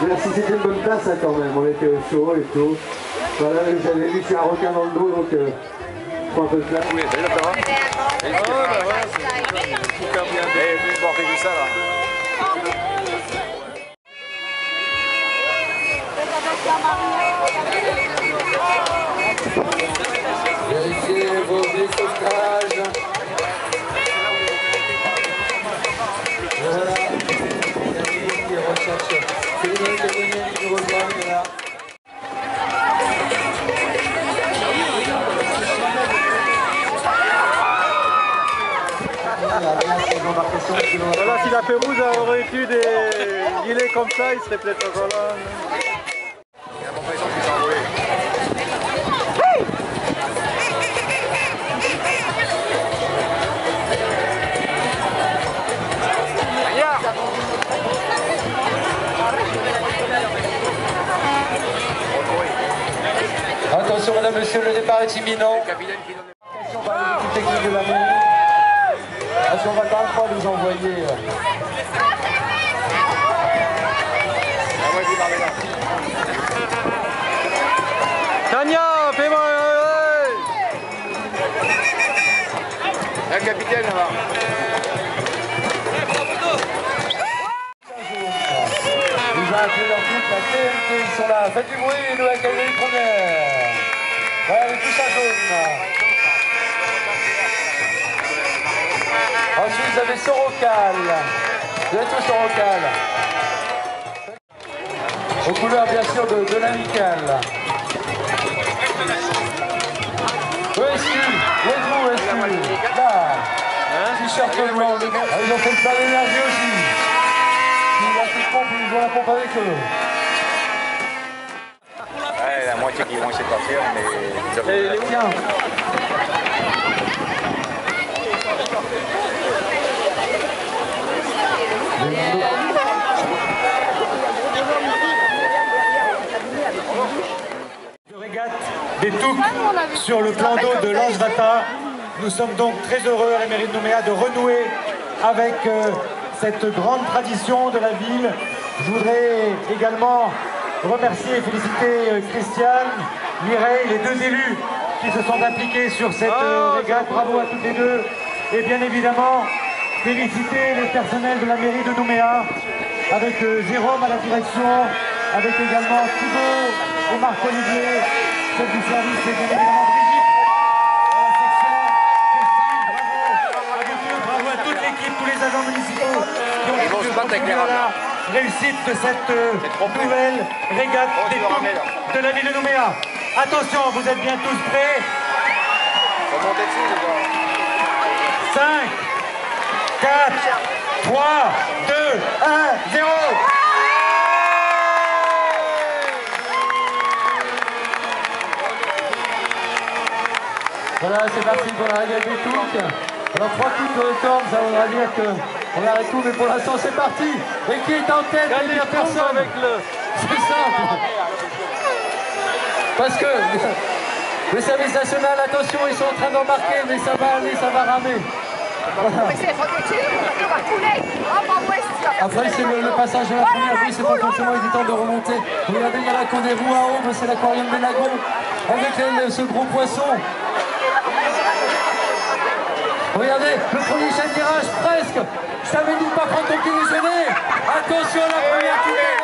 Merci, c'était une bonne place hein, quand même, on était au chaud et tout. Voilà, j'avais vu qu'il y a un requin dans le dos, donc je prends un peu de place. Oui, salut, ça va? Oh, bah voilà, c'est super bien. Et puis, bon, on fait ça là. Vérifiez vos billes de sauvetage. Voilà. Qui recherche. C'est les mecs qui viennent nous rejoindre là. Voilà, si la Pérouse aurait eu des guilets comme ça, il serait peut-être encore là. Attention madame, monsieur, le départ est imminent. Attention par les équipes techniques de la mairie. Parce qu'on va quand même pas nous envoyer. Tania, fais-moi un capitaine là-bas. Ils ont appelé leur groupe, la TNT, ils sont là. Faites du bruit, nous accueillons les premières. Voilà, les tous à jaune. Ensuite, vous avez Sorocal. Vous êtes au Sorocal. Aux couleurs, bien sûr, de l'amical. Où est-ce là, t-shirt blanc. Ils ont fait le plein d'énergie aussi. Ils ont la pompe avec eux. Ouais, la moitié qui vont essayer de partir, mais... Tiens. De régate des Touques sur le plan d'eau de l'Anse-Vata. Nous sommes donc très heureux à la mairie de Nouméa de renouer avec cette grande tradition de la ville. Je voudrais également remercier et féliciter Christiane, Mireille, les deux élus qui se sont impliqués sur cette régate. Bravo à toutes les deux. Et bien évidemment, féliciter les personnels de la mairie de Nouméa, avec Jérôme à la direction, avec également Thibaut et Marc-Olivier, chef du service, et bien évidemment Brigitte, à la section, Christine, bravo à toute l'équipe, tous les agents municipaux qui ont contribué à la réussite de cette nouvelle régate des Touques de la ville de Nouméa. Attention, vous êtes bien tous prêts? 5, 4, 3, 2, 1, 0. Voilà, c'est parti pour la régate des Touques. Alors 3 coups de corne, ça voudra dire qu'on arrête tout, mais pour l'instant c'est parti. Et qui est en tête? Il n'y a personne. C'est simple. Parce que le service national, attention, ils sont en train d'embarquer, mais ça va aller, ça va ramer. Voilà. Après, c'est le passage de la première grille, c'est pas forcément évident de remonter. Regardez, il y a la des roues à ombre, c'est l'aquarium des lagons, avec ce gros poisson. Regardez, le premier chavirage, presque. Je t'avais dit de pas prendre ton petit déjeuner. Attention à la première coulée.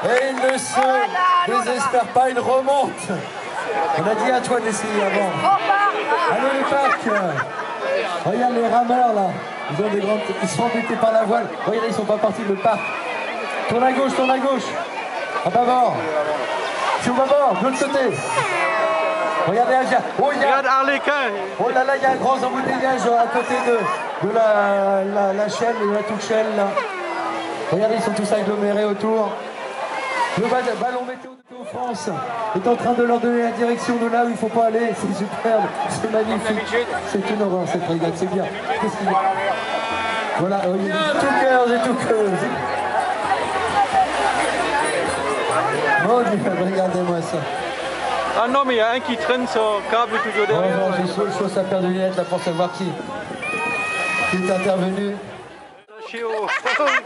Et il ne se désespère pas, il remonte. On a dit à toi d'essayer avant. Allez le parc. Regarde les rameurs là. Ils ont des grandes... Ils sont embêtés par la voile. Regardez, ils sont pas partis de le parc. Tourne à gauche, tourne à gauche. À bâbord. C'est au bâbord, de l'autre côté. Regardez Aja. Oh, regarde Arlequin. Oh là là, il y a un grand embouteillage à côté de la chaîne, de la touche-chaîne là. Regardez, ils sont tous agglomérés autour. Le ballon météo de France est en train de leur donner la direction de là où il ne faut pas aller. C'est superbe, c'est magnifique. C'est une horreur cette régate, c'est bien. Qu'est-ce qu'il y a? Voilà, tout cœur, j'ai tout cœur. Mon Dieu, regardez-moi ça. Ah non, mais il y a un qui traîne son câble toujours derrière. Oh, j'ai chaud sa paire de lunettes là pour savoir qui est intervenu. Lâché au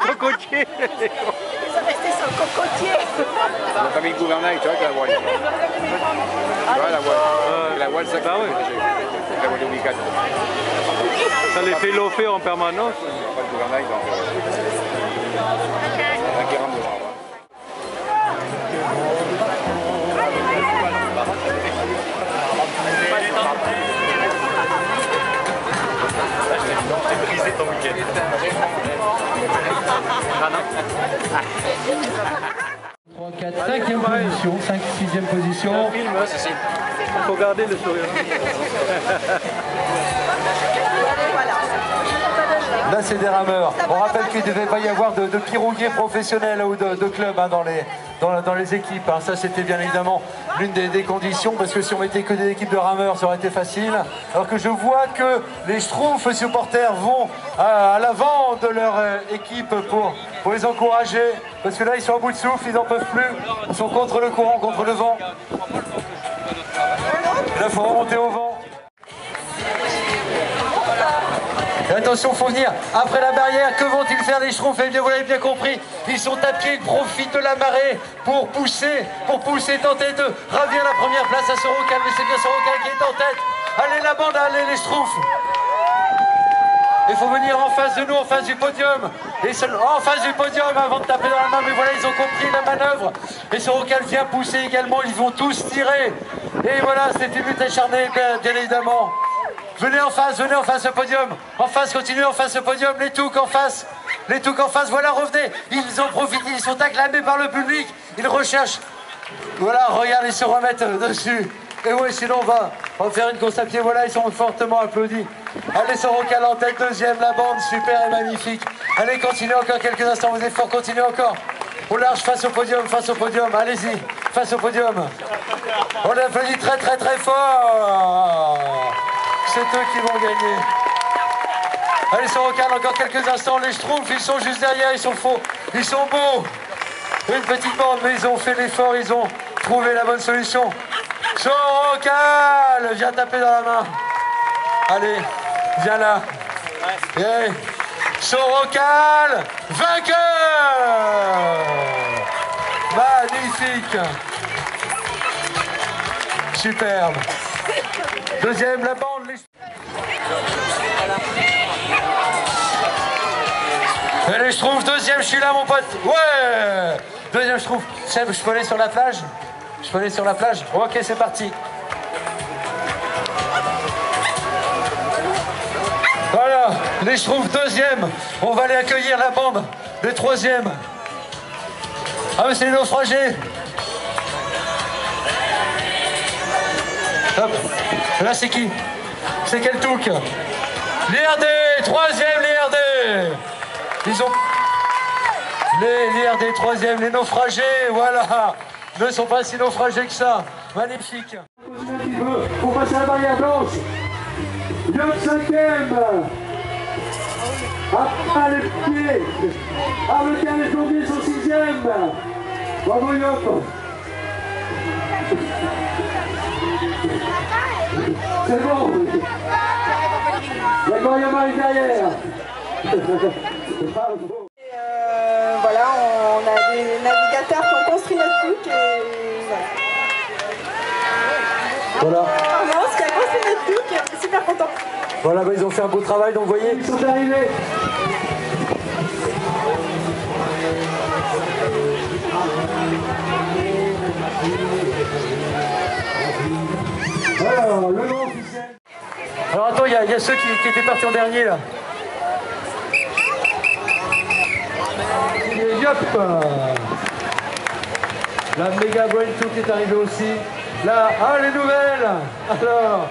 cocotier. Ils sont restés sur le cocotier. Ils n'ont pas mis le gouvernail, tu vois, avec la voile. Tu vois, la voile. La voile, ça bah oui. La voile obligatoire. Ça les fait lofer en permanence. Pas le gouvernail, donc. Un qui rentre devant. J'ai brisé ton week-end. 3, 4, 5e position, 5, 6e position. Il faut garder le sourire. Là, c'est des rameurs. On rappelle qu'il ne devait pas y avoir de piroguiers professionnels ou de clubs hein, dans les équipes. Hein. Ça, c'était bien évidemment l'une des conditions, parce que si on mettait que des équipes de rameurs, ça aurait été facile. Alors que je vois que les Schtroumpfs supporters vont à l'avant de leur équipe pour les encourager. Parce que là, ils sont à bout de souffle, ils n'en peuvent plus. Ils sont contre le courant, contre le vent. Et là, il faut remonter au vent. Et attention, il faut venir après la barrière. Que vont-ils faire les Schtroumpfs? Eh bien, vous l'avez bien compris, ils sont à pied, ils profitent de la marée pour pousser, tenter de ravir la première place à Sorocal. Mais c'est bien Sorocal qui est en tête. Allez la bande, allez les Schtroumpfs. Il faut venir en face de nous, en face du podium. Et en face du podium avant de taper dans la main. Mais voilà, ils ont compris la manœuvre. Et Sorocal vient pousser également. Ils vont tous tirer. Et voilà, c'est une lutte acharnée, bien évidemment. Venez en face au podium. En face, continuez en face au podium. Les Touques en face. Les Touques en face, voilà, revenez. Ils ont profité, ils sont acclamés par le public. Ils recherchent. Voilà, regarde, ils se remettent dessus. Et oui, sinon on va faire une course à pied. Voilà, ils sont fortement applaudis. Allez, Sorocal en tête, deuxième, la bande, super et magnifique. Allez, continuez encore quelques instants, vos efforts, continuez encore. Au large, face au podium, allez-y, face au podium. On applaudit très très très fort. C'est eux qui vont gagner. Allez, Sorocal, encore quelques instants. Les Schtroumpfs, ils sont juste derrière, ils sont faux, ils sont beaux. Une petite bande, mais ils ont fait l'effort, ils ont trouvé la bonne solution. Sorocal, viens taper dans la main. Allez, viens là. Yeah. Sorocal, vainqueur. Magnifique. superbe. Deuxième, la bande. Les Schtroumpfs, deuxième, je suis là mon pote. Ouais. Deuxième Schtroumpf. Seb, je peux aller sur la plage? Je peux aller sur la plage? Ok, c'est parti. Voilà, les Schtroumpfs, deuxième. On va aller accueillir la bande des troisièmes. Ah mais c'est les naufragés. Hop. Là c'est qui? C'est quel touc? L'IRD, troisième l'IRD. Ils ont... Les troisième, les naufragés, voilà. Ne sont pas si naufragés que ça. Magnifique. Un petit peu pour passer à la barrière blanche. Yop, cinquième. Ah, les pieds. Ah, le gars, les plombiers sont sixième. Bravo, Yop. C'est bon. La Goyama est derrière. Voilà, on a des navigateurs qui ont construit notre bouc et Voilà. Armance qui a construit notre bouc, super content. Voilà, bah, ils ont fait un beau travail, donc vous voyez. Ils sont arrivés. Alors, le nom officiel. Alors attends, il y a ceux qui étaient partis en dernier là. Et yop. La Mega Brain Took est arrivée aussi. Là, ah les nouvelles. Alors.